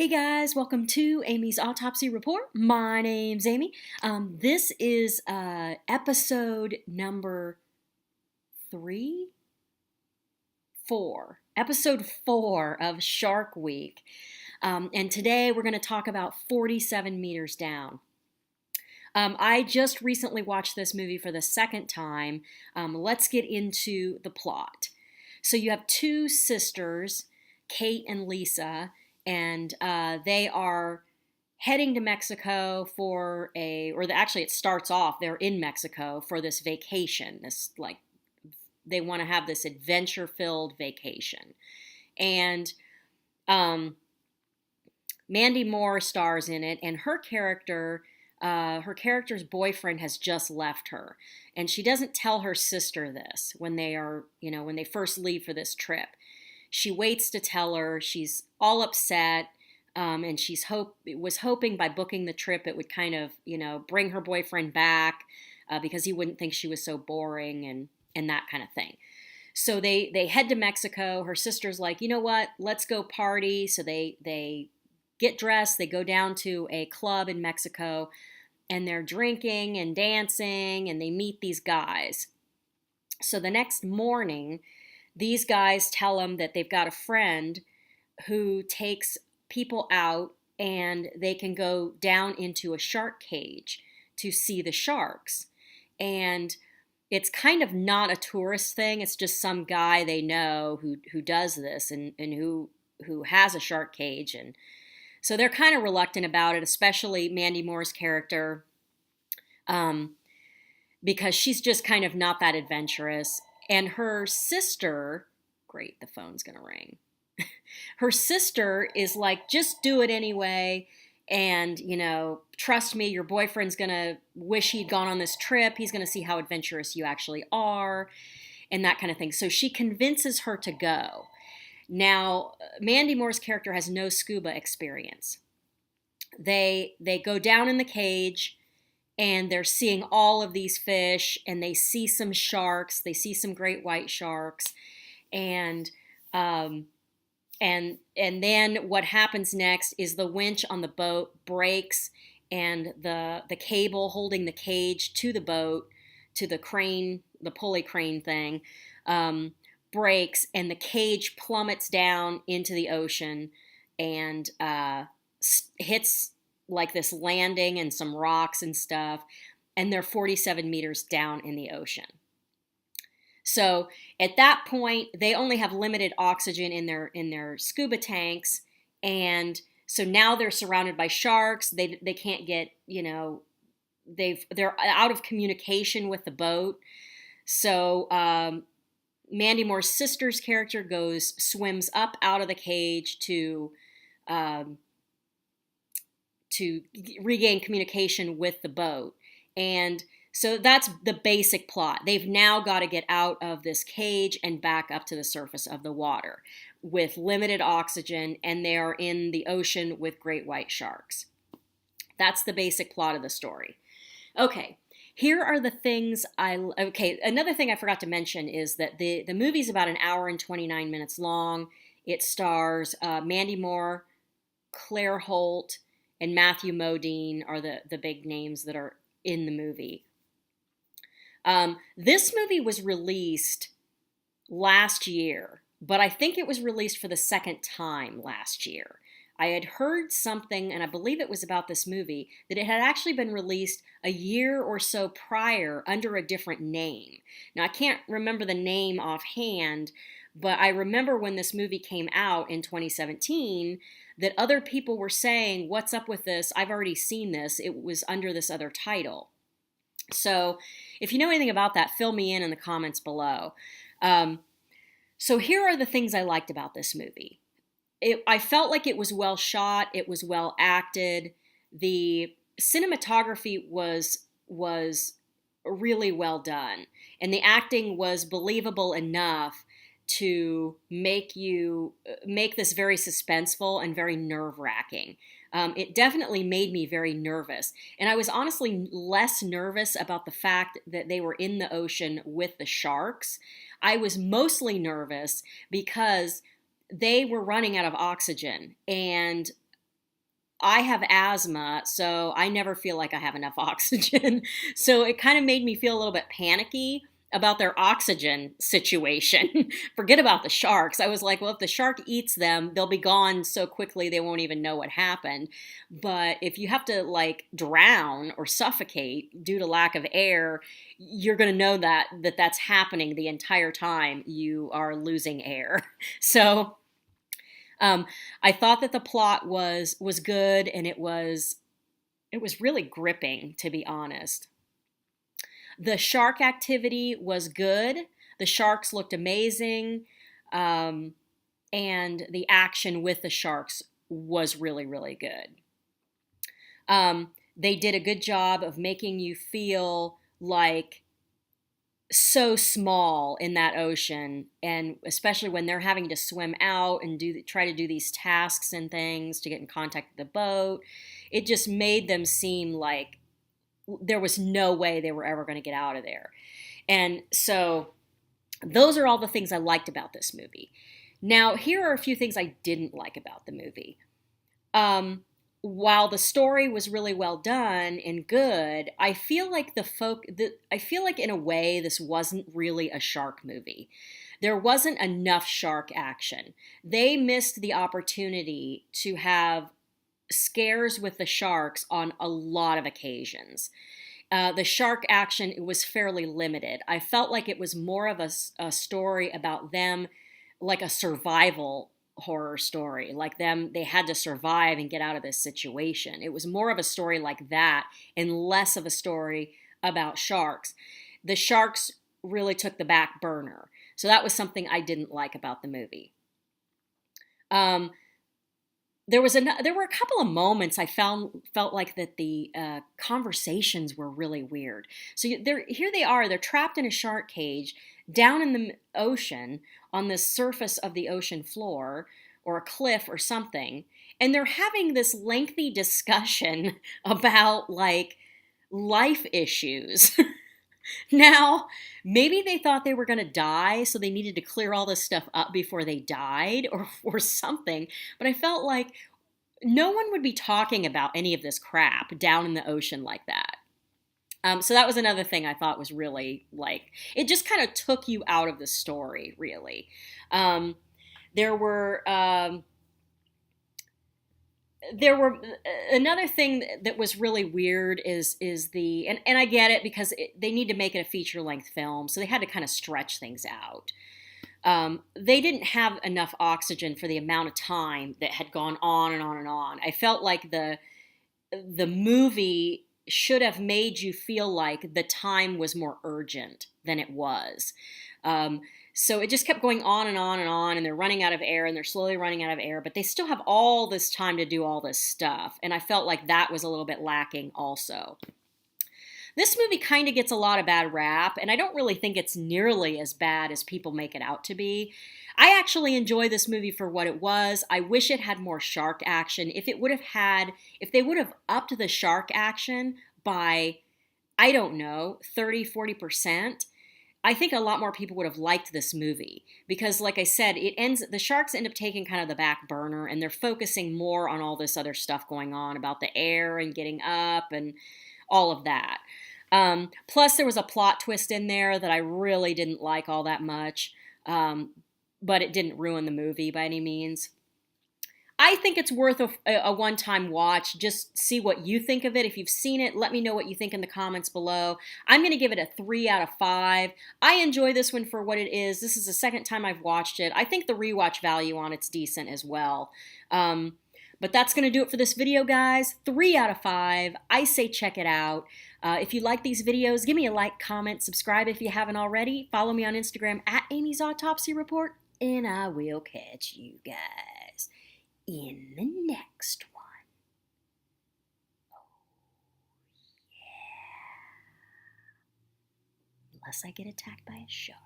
Hey guys, welcome to Amy's Autopsy Report. My name's Amy. This is episode number three, four. Episode 4 of Shark Week. And today we're going to talk about 47 Meters Down. I just recently watched this movie for the second time. Let's get into the plot. So you have two sisters, Kate and Lisa, and they are heading to Mexico for actually it starts off, they're in Mexico for this vacation, they want to have this adventure-filled vacation. And Mandy Moore stars in it, and her character's boyfriend has just left her, and she doesn't tell her sister this when they first leave for this trip. She waits to tell her. She's all upset, and was hoping by booking the trip it would kind of, bring her boyfriend back because he wouldn't think she was so boring and that kind of thing. So they head to Mexico. Her sister's like, you know what? Let's go party. So they get dressed. They go down to a club in Mexico, and they're drinking and dancing, and they meet these guys. So the next morning, these guys tell them that they've got a friend who takes people out and they can go down into a shark cage to see the sharks. And it's kind of not a tourist thing. It's just some guy they know who does this and who has a shark cage. And so they're kind of reluctant about it, especially Mandy Moore's character, because she's just kind of not that adventurous. And her sister, great, the phone's going to ring. Her sister is like, just do it anyway. And, trust me, your boyfriend's going to wish he'd gone on this trip. He's going to see how adventurous you actually are and that kind of thing. So she convinces her to go. Now, Mandy Moore's character has no scuba experience. They go down in the cage, and they're seeing all of these fish, and they see some sharks. They see some great white sharks, and then what happens next is the winch on the boat breaks, and the cable holding the cage to the boat, to the crane, the pulley crane thing, breaks, and the cage plummets down into the ocean and hits like this landing and some rocks and stuff, and they're 47 meters down in the ocean. So at that point, they only have limited oxygen in their scuba tanks, and so now they're surrounded by sharks. They can't get, they're out of communication with the boat. So Mandy Moore's sister's character swims up out of the cage to regain communication with the boat. And so that's the basic plot. They've now got to get out of this cage and back up to the surface of the water with limited oxygen, and they're in the ocean with great white sharks. That's the basic plot of the story. Okay, here are the things another thing I forgot to mention is that the movie's about an hour and 29 minutes long. It stars Mandy Moore, Claire Holt, and Matthew Modine are the big names that are in the movie. This movie was released last year, but I think it was released for the second time last year. I had heard something, and I believe it was about this movie, that it had actually been released a year or so prior under a different name. Now, I can't remember the name offhand, but I remember when this movie came out in 2017 that other people were saying, what's up with this? I've already seen this. It was under this other title. So if you know anything about that, fill me in the comments below. So here are the things I liked about this movie. I felt like it was well shot. It was well acted. The cinematography was really well done. And the acting was believable enough to make this very suspenseful and very nerve-wracking. It definitely made me very nervous. And I was honestly less nervous about the fact that they were in the ocean with the sharks. I was mostly nervous because they were running out of oxygen, and I have asthma, so I never feel like I have enough oxygen. So it kind of made me feel a little bit panicky about their oxygen situation. Forget about the sharks. I was like, well, if the shark eats them, they'll be gone so quickly they won't even know what happened. But if you have to like drown or suffocate due to lack of air, you're going to know that that's happening the entire time you are losing air. So um, I thought that the plot was good, and it was really gripping, to be honest. The shark activity was good. The sharks looked amazing, um, and the action with the sharks was really really good. They did a good job of making you feel like so small in that ocean, and especially when they're having to swim out and try to do these tasks and things to get in contact with the boat. It just made them seem like there was no way they were ever going to get out of there. And so those are all the things I liked about this movie. Now, here are a few things I didn't like about the movie. While the story was really well done and good, I feel like I feel like in a way this wasn't really a shark movie. There wasn't enough shark action. They missed the opportunity to have scares with the sharks on a lot of occasions. The shark action was fairly limited. I felt like it was more of a story about them, like a survival horror story, like they had to survive and get out of this situation. It was more of a story like that and less of a story about sharks. The sharks really took the back burner. So that was something I didn't like about the movie. There were a couple of moments I felt like that the conversations were really weird. So here they are, they're trapped in a shark cage down in the ocean on the surface of the ocean floor or a cliff or something, and they're having this lengthy discussion about like life issues. Now, maybe they thought they were going to die, so they needed to clear all this stuff up before they died or something. But I felt like no one would be talking about any of this crap down in the ocean like that. So that was another thing I thought was really like, it just kind of took you out of the story, really. There were another thing that was really weird is the and I get it because they need to make it a feature length film, so they had to kind of stretch things out. They didn't have enough oxygen for the amount of time that had gone on and on and on. I felt like the movie should have made you feel like the time was more urgent than it was. So it just kept going on and on and on, and they're running out of air, and they're slowly running out of air, but they still have all this time to do all this stuff. And I felt like that was a little bit lacking also. This movie kind of gets a lot of bad rap, and I don't really think it's nearly as bad as people make it out to be. I actually enjoy this movie for what it was. I wish it had more shark action. If they would have upped the shark action by, I don't know, 30-40%, I think a lot more people would have liked this movie because, like I said, the sharks end up taking kind of the back burner, and they're focusing more on all this other stuff going on about the air and getting up and all of that. Plus, there was a plot twist in there that I really didn't like all that much, but it didn't ruin the movie by any means. I think it's worth a one-time watch. Just see what you think of it. If you've seen it, let me know what you think in the comments below. I'm going to give it a 3 out of 5. I enjoy this one for what it is. This is the second time I've watched it. I think the rewatch value on it's decent as well. But that's going to do it for this video, guys. 3 out of 5. I say check it out. If you like these videos, give me a like, comment, subscribe if you haven't already. Follow me on Instagram at Amy's Autopsy Report, and I will catch you guys in the next one. Oh, yeah. Unless I get attacked by a shark.